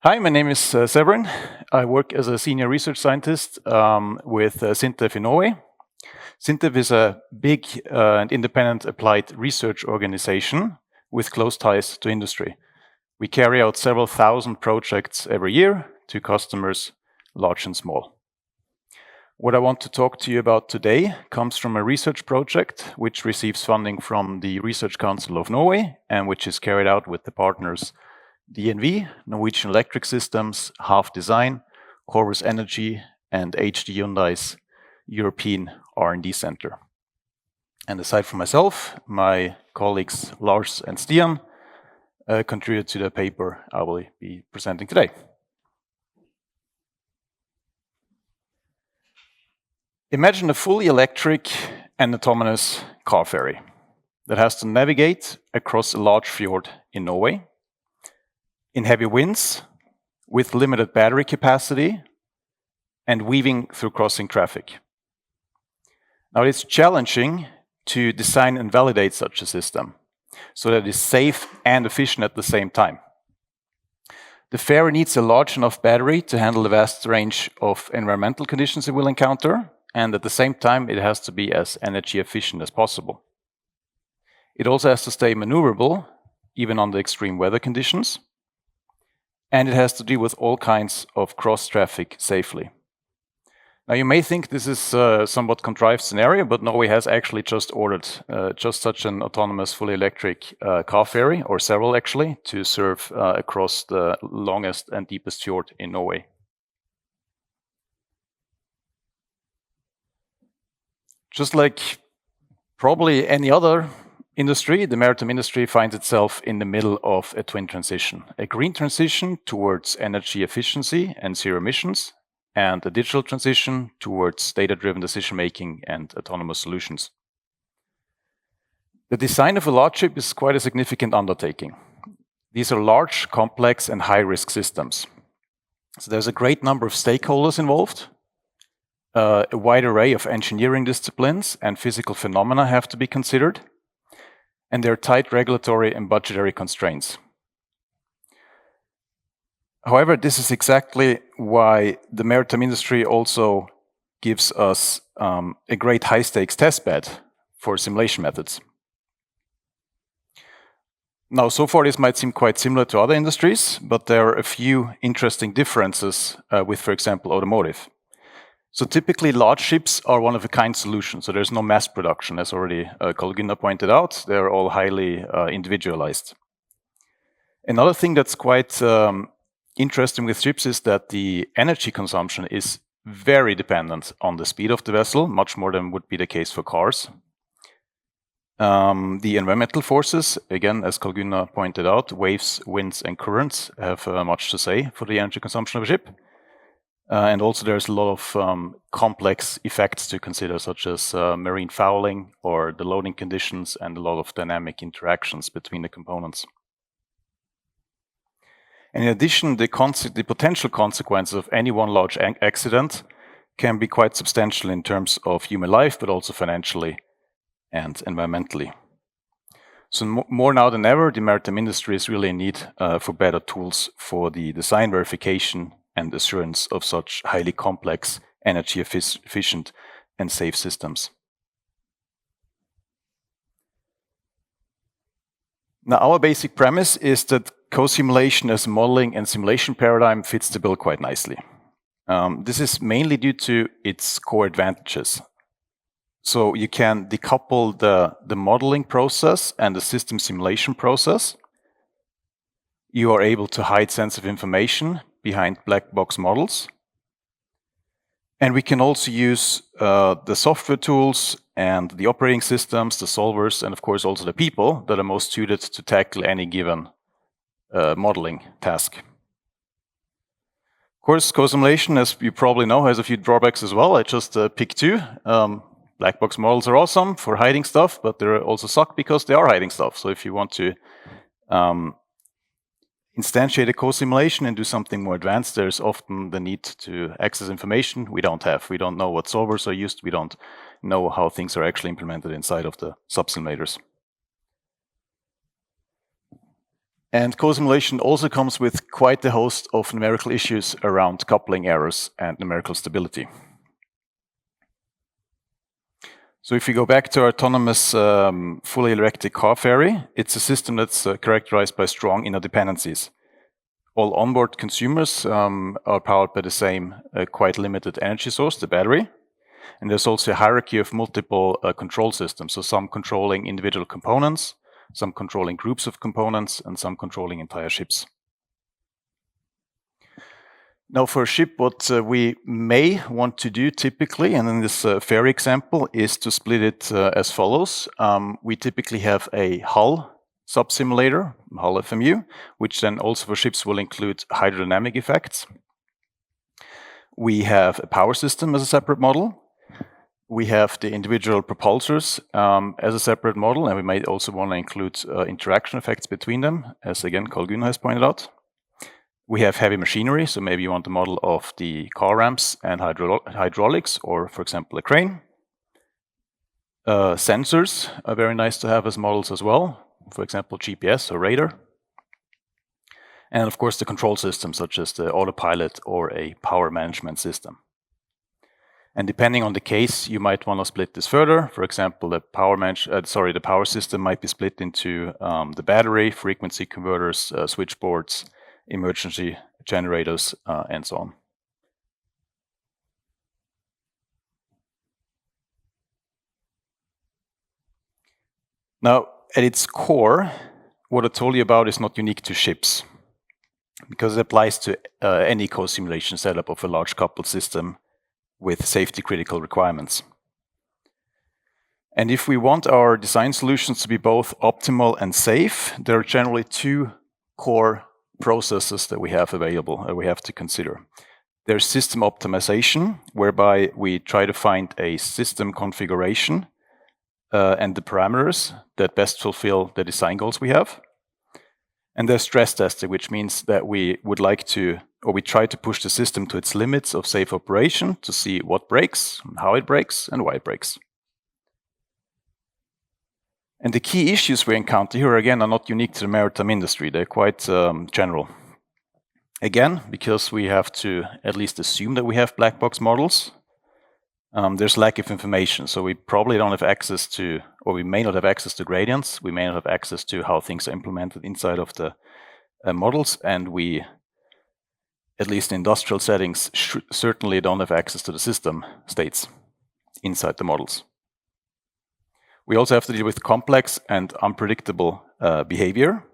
Hi, my name is Severin. I work as a senior research scientist with SINTEF in Norway. SINTEF is a big and independent applied research organization with close ties to industry. We carry out several thousand projects every year to customers large and small. What I want to talk to you about today comes from a research project which receives funding from the Research Council of Norway and which is carried out with the partners DNV, Norwegian Electric Systems, Half Design, Corvus Energy, and HD Hyundai's European R&D Center. And aside from myself, my colleagues Lars and Stian contributed to the paper I will be presenting today. Imagine a fully electric and autonomous car ferry that has to navigate across a large fjord in Norway, in heavy winds, with limited battery capacity, and weaving through crossing traffic. Now, it's challenging to design and validate such a system so that it is safe and efficient at the same time. The ferry needs a large enough battery to handle the vast range of environmental conditions it will encounter, and at the same time, it has to be as energy efficient as possible. It also has to stay maneuverable, even under extreme weather conditions, and it has to deal with all kinds of cross-traffic safely. Now, you may think this is a somewhat contrived scenario, but Norway has actually just ordered just such an autonomous, fully electric car ferry, or several actually, to serve across the longest and deepest fjord in Norway. Just like probably any other industry, the maritime industry finds itself in the middle of a twin transition. A green transition towards energy efficiency and zero emissions, and a digital transition towards data-driven decision-making and autonomous solutions. The design of a large ship is quite a significant undertaking. These are large, complex, and high-risk systems. So there's a great number of stakeholders involved. A wide array of engineering disciplines and physical phenomena have to be considered, and there are tight regulatory and budgetary constraints. However, this is exactly why the maritime industry also gives us a great high-stakes testbed for simulation methods. Now, so far this might seem quite similar to other industries, but there are a few interesting differences with, for example, automotive. So typically large ships are one-of-a-kind solutions, so there's no mass production, as already Carl-Gunnar pointed out. They're all highly individualized. Another thing that's quite interesting with ships is that the energy consumption is very dependent on the speed of the vessel, much more than would be the case for cars. The environmental forces, again, as Carl-Gunnar pointed out, waves, winds, and currents have much to say for the energy consumption of a ship. And also there's a lot of complex effects to consider, such as marine fouling or the loading conditions and a lot of dynamic interactions between the components. And in addition, the potential consequences of any one large accident can be quite substantial in terms of human life, but also financially and environmentally. So more now than ever, the maritime industry is really in need for better tools for the design, verification, and assurance of such highly complex, energy efficient, and safe systems. Now, our basic premise is that co-simulation as a modeling and simulation paradigm fits the bill quite nicely. This is mainly due to its core advantages. So you can decouple the modeling process and the system simulation process. You are able to hide sensitive information behind black box models. And we can also use the software tools and the operating systems, the solvers, and of course also the people that are most suited to tackle any given modeling task. Of course, co-simulation, as you probably know, has a few drawbacks as well. I just picked two. Black box models are awesome for hiding stuff, but they also suck because they are hiding stuff. So if you want to instantiate a co-simulation and do something more advanced, there's often the need to access information we don't have. We don't know what solvers are used. We don't know how things are actually implemented inside of the subsimulators. And co-simulation also comes with quite a host of numerical issues around coupling errors and numerical stability. So if we go back to our autonomous fully electric car ferry, it's a system that's characterized by strong interdependencies. All onboard consumers are powered by the same quite limited energy source, the battery. And there's also a hierarchy of multiple control systems, so some controlling individual components, some controlling groups of components, and some controlling entire ships. Now for a ship, what we may want to do typically, and in this ferry example, is to split it as follows. We typically have a hull subsimulator, hull FMU, which then also for ships will include hydrodynamic effects. We have a power system as a separate model. We have the individual propulsors as a separate model, and we might also want to include interaction effects between them, as again Carl Gunnar has pointed out. We have heavy machinery, so maybe you want a model of the car ramps and hydraulics, or for example a crane. Sensors are very nice to have as models as well, for example GPS or radar. And of course the control systems such as the autopilot or a power management system. And depending on the case, you might want to split this further. For example, the power system might be split into the battery, frequency converters, switchboards, emergency generators, and so on. Now, at its core, what I told you about is not unique to ships, because it applies to any co-simulation setup of a large coupled system with safety critical requirements. And if we want our design solutions to be both optimal and safe, there are generally two core processes that we have available that we have to consider. There's system optimization, whereby we try to find a system configuration and the parameters that best fulfill the design goals we have. And there's stress testing, which means that we would like to, or we try to push the system to its limits of safe operation to see what breaks, how it breaks, and why it breaks. And the key issues we encounter here, again, are not unique to the maritime industry. They're quite general. Again, because we have to at least assume that we have black box models, there's lack of information. So we probably don't have access to, or we may not have access to gradients. We may not have access to how things are implemented inside of the models. And we, at least in industrial settings, certainly don't have access to the system states inside the models. We also have to deal with complex and unpredictable behavior.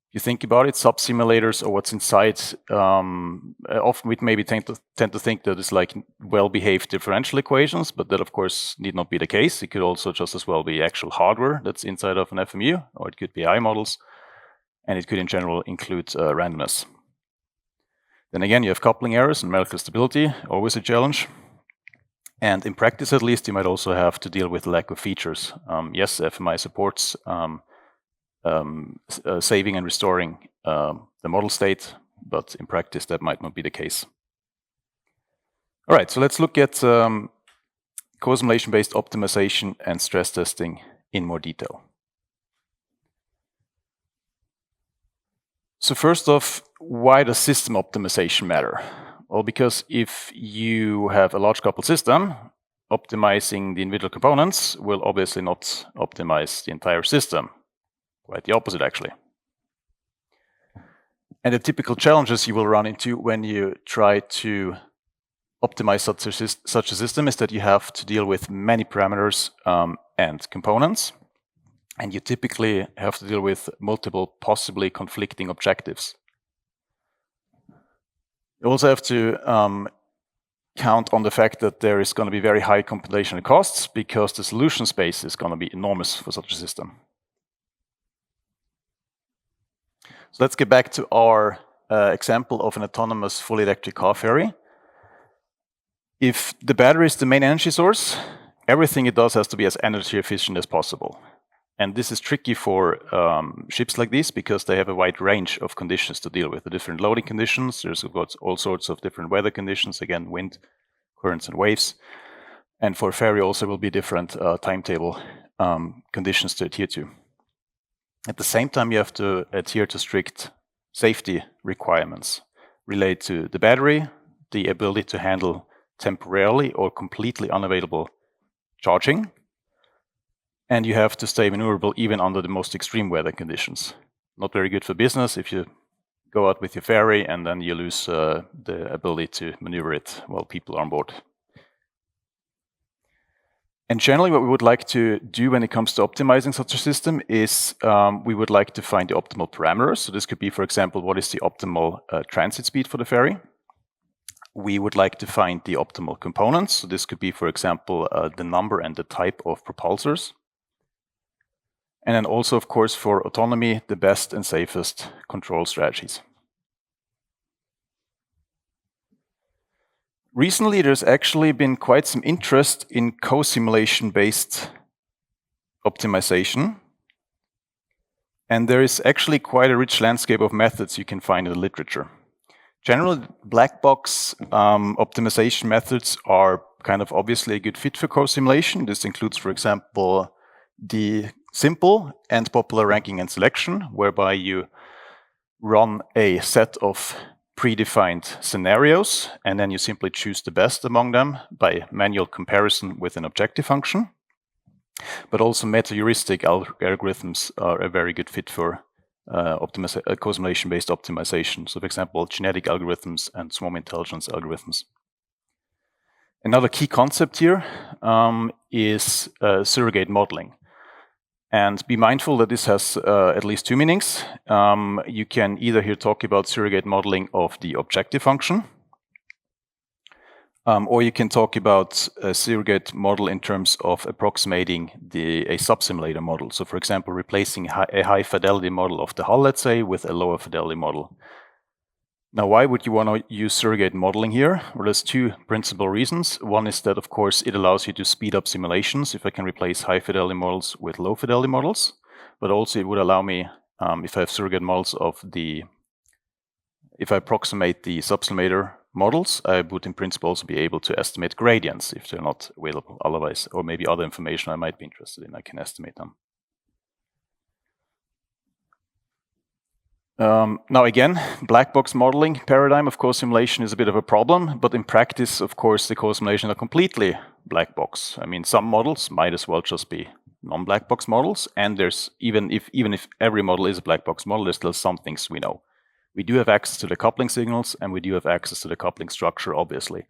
If you think about it, sub-simulators or what's inside, often we maybe tend to think that it's like well-behaved differential equations, but that of course need not be the case. It could also just as well be actual hardware that's inside of an FMU, or it could be AI models, and it could in general include randomness. Then again, you have coupling errors and numerical stability, always a challenge. And in practice, at least, you might also have to deal with lack of features. Yes, FMI supports saving and restoring the model state, but in practice, that might not be the case. All right, so let's look at co-simulation-based optimization and stress testing in more detail. So first off, why does system optimization matter? Well, because if you have a large coupled system, optimizing the individual components will obviously not optimize the entire system. Quite the opposite, actually. And the typical challenges you will run into when you try to optimize such a system is that you have to deal with many parameters and components. And you typically have to deal with multiple possibly conflicting objectives. You also have to count on the fact that there is going to be very high computational costs because the solution space is going to be enormous for such a system. So let's get back to our example of an autonomous fully electric car ferry. If the battery is the main energy source, everything it does has to be as energy efficient as possible. And this is tricky for ships like this because they have a wide range of conditions to deal with. The different loading conditions, there's all sorts of different weather conditions, again, wind, currents, and waves. And for a ferry also will be different timetable conditions to adhere to. At the same time, you have to adhere to strict safety requirements related to the battery, the ability to handle temporarily or completely unavailable charging, and you have to stay maneuverable even under the most extreme weather conditions. Not very good for business if you go out with your ferry and then you lose the ability to maneuver it while people are on board. And generally what we would like to do when it comes to optimizing such a system is we would like to find the optimal parameters. So this could be, for example, what is the optimal transit speed for the ferry? We would like to find the optimal components. So this could be, for example, the number and the type of propulsors. And then also, of course, for autonomy, the best and safest control strategies. Recently, there's actually been quite some interest in co-simulation-based optimization. And there is actually quite a rich landscape of methods you can find in the literature. Generally, black box optimization methods are kind of obviously a good fit for co-simulation. This includes, for example, the simple and popular ranking and selection, whereby you run a set of predefined scenarios, and then you simply choose the best among them by manual comparison with an objective function. But also meta-heuristic algorithms are a very good fit for co-simulation-based optimization. So, for example, genetic algorithms and swarm intelligence algorithms. Another key concept here is surrogate modeling. And be mindful that this has at least two meanings. You can either here talk about surrogate modeling of the objective function, or you can talk about a surrogate model in terms of approximating a subsimulator model. So, for example, replacing a high fidelity model of the hull, let's say, with a lower fidelity model. Now, why would you want to use surrogate modeling here? Well, there's two principal reasons. One is that, of course, it allows you to speed up simulations if I can replace high fidelity models with low fidelity models. But also it would allow me, if I have surrogate models if I approximate the subsimulator models, I would in principle also be able to estimate gradients if they're not available otherwise, or maybe other information I might be interested in, I can estimate them. Now again, black box modeling paradigm of co-simulation is a bit of a problem, but in practice, of course, the co-simulation are completely black box. I mean, some models might as well just be non-black box models, and there's even if every model is a black box model, there's still some things we know. We do have access to the coupling signals, and we do have access to the coupling structure, obviously.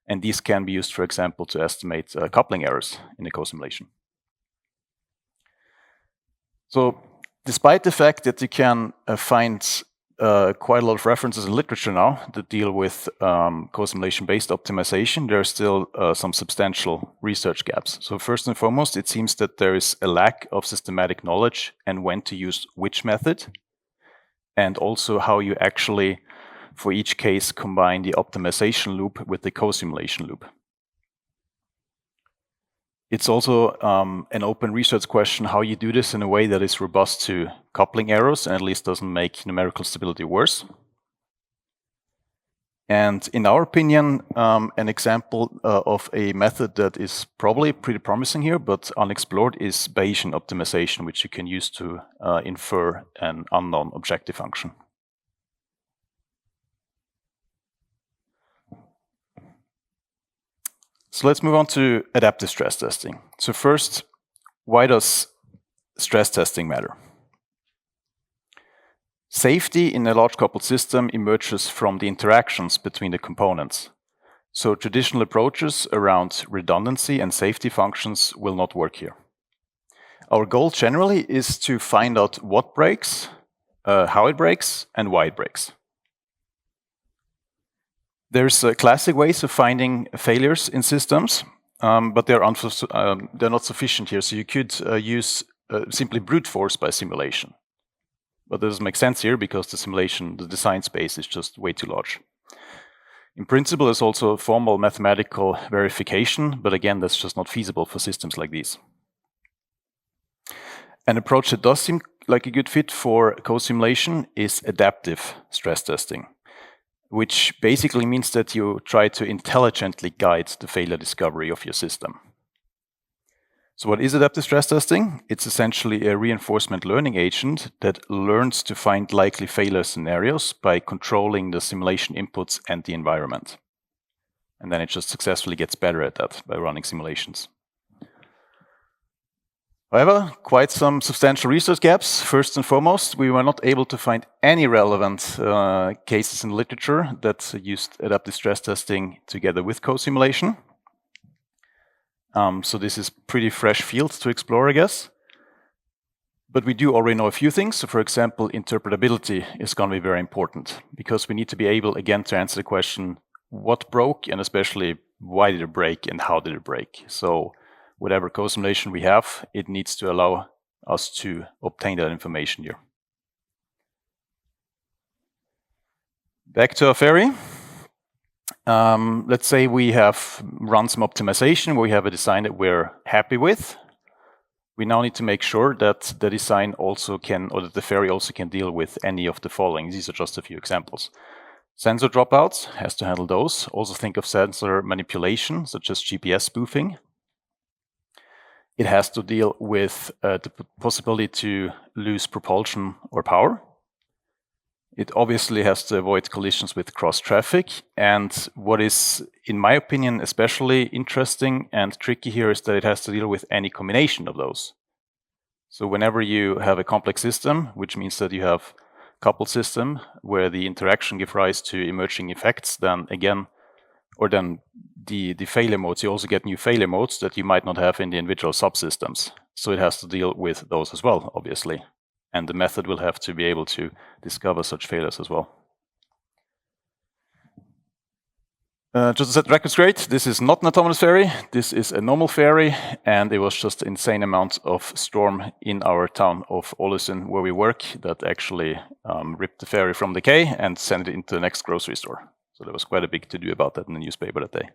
And these can be used, for example, to estimate coupling errors in the co-simulation. So, despite the fact that you can find quite a lot of references in literature now that deal with co-simulation-based optimization, there are still some substantial research gaps. So first and foremost, it seems that there is a lack of systematic knowledge and when to use which method, and also how you actually, for each case, combine the optimization loop with the co-simulation loop. It's also an open research question how you do this in a way that is robust to coupling errors and at least doesn't make numerical stability worse. And in our opinion, an example of a method that is probably pretty promising here, but unexplored, is Bayesian optimization, which you can use to infer an unknown objective function. So let's move on to adaptive stress testing. So first, why does stress testing matter? Safety in a large coupled system emerges from the interactions between the components. So traditional approaches around redundancy and safety functions will not work here. Our goal generally is to find out what breaks, how it breaks, and why it breaks. There's classic ways of finding failures in systems, but they're not sufficient here. So you could use simply brute force by simulation. But that doesn't make sense here because the design space is just way too large. In principle, there's also formal mathematical verification, but again, that's just not feasible for systems like these. An approach that does seem like a good fit for co-simulation is adaptive stress testing, which basically means that you try to intelligently guide the failure discovery of your system. So what is adaptive stress testing? It's essentially a reinforcement learning agent that learns to find likely failure scenarios by controlling the simulation inputs and the environment. And then it just successfully gets better at that by running simulations. However, quite some substantial research gaps. First and foremost, we were not able to find any relevant cases in the literature that used adaptive stress testing together with co-simulation. So this is pretty fresh field to explore, I guess. But we do already know a few things. So for example, interpretability is going to be very important because we need to be able, again, to answer the question, what broke, and especially why did it break and how did it break? So whatever co-simulation we have, it needs to allow us to obtain that information here. Back to our ferry. Let's say we have run some optimization, we have a design that we're happy with. We now need to make sure that the design also can, or that the ferry also can deal with any of the following. These are just a few examples. Sensor dropouts, has to handle those. Also think of sensor manipulation, such as GPS spoofing. It has to deal with the possibility to lose propulsion or power. It obviously has to avoid collisions with cross traffic. And what is, in my opinion, especially interesting and tricky here is that it has to deal with any combination of those. So whenever you have a complex system, which means that you have coupled system where the interaction gives rise to emerging effects, then again, or then the failure modes, you also get new failure modes that you might not have in the individual subsystems. So it has to deal with those as well, obviously. And the method will have to be able to discover such failures as well. Just to set the record straight, this is not an autonomous ferry. This is a normal ferry, and it was just insane amount of storm in our town of Ålesund where we work that actually ripped the ferry from the quay and sent it into the next grocery store. So there was quite a big to-do about that in the newspaper that day.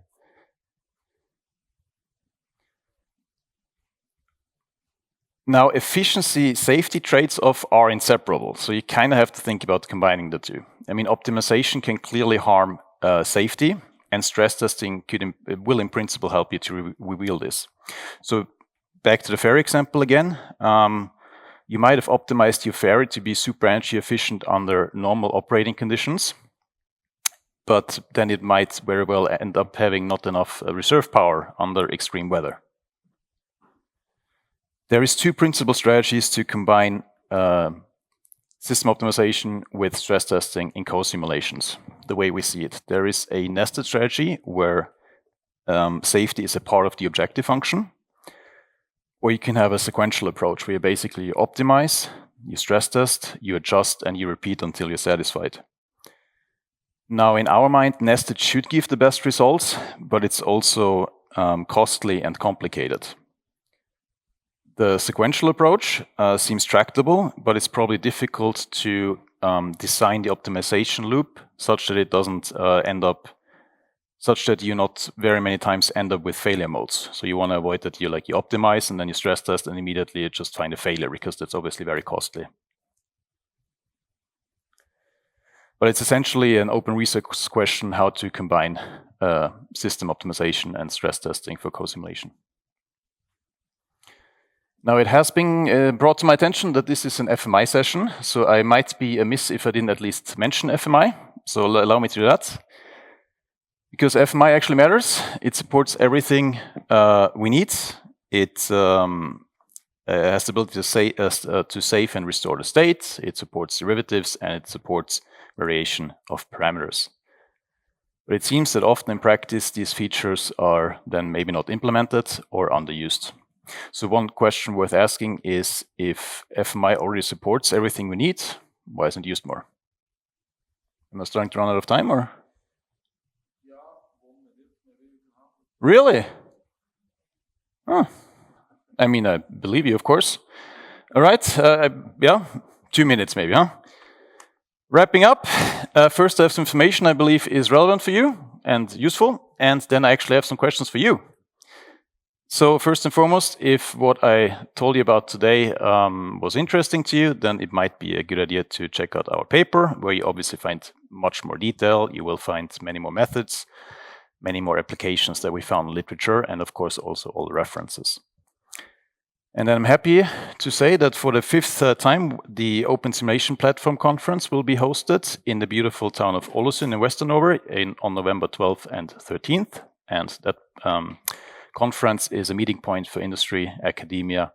Now, efficiency safety trades-off are inseparable, so you kind of have to think about combining the two. I mean, optimization can clearly harm safety, and stress testing will in principle help you to reveal this. So back to the ferry example again. You might have optimized your ferry to be super energy efficient under normal operating conditions, but then it might very well end up having not enough reserve power under extreme weather. There is two principal strategies to combine system optimization with stress testing in co-simulations, the way we see it. There is a nested strategy where safety is a part of the objective function, or you can have a sequential approach where you basically optimize, you stress test, you adjust, and you repeat until you're satisfied. Now, in our mind, nested should give the best results, but it's also costly and complicated. The sequential approach seems tractable, but it's probably difficult to design the optimization loop such that it doesn't end up, such that you not very many times end up with failure modes. So you want to avoid that you optimize and then you stress test and immediately you just find a failure, because that's obviously very costly. But it's essentially an open research question how to combine system optimization and stress testing for co-simulation. Now, it has been brought to my attention that this is an FMI session, so I might be amiss if I didn't at least mention FMI, so allow me to do that. Because FMI actually matters. It supports everything we need. It has the ability to save and restore the state. It supports derivatives, and it supports variation of parameters. But it seems that often in practice, these features are then maybe not implemented or underused. So one question worth asking is, if FMI already supports everything we need, why isn't it used more? Am I starting to run out of time, or? Really? Oh. I mean, I believe you, of course. All right, yeah, 2 minutes maybe, huh? Wrapping up, first I have some information I believe is relevant for you and useful, and then I actually have some questions for you. So first and foremost, if what I told you about today was interesting to you, then it might be a good idea to check out our paper, where you obviously find much more detail. You will find many more methods, many more applications that we found in literature, and of course also all the references. And then I'm happy to say that for the 5th time, the Open Simulation Platform Conference will be hosted in the beautiful town of Ålesund in Western Norway on November 12th and 13th. And that conference is a meeting point for industry, academia,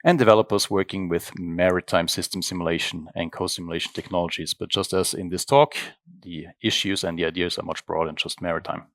and developers working with maritime system simulation and co-simulation technologies. But just as in this talk, the issues and the ideas are much broader than just maritime.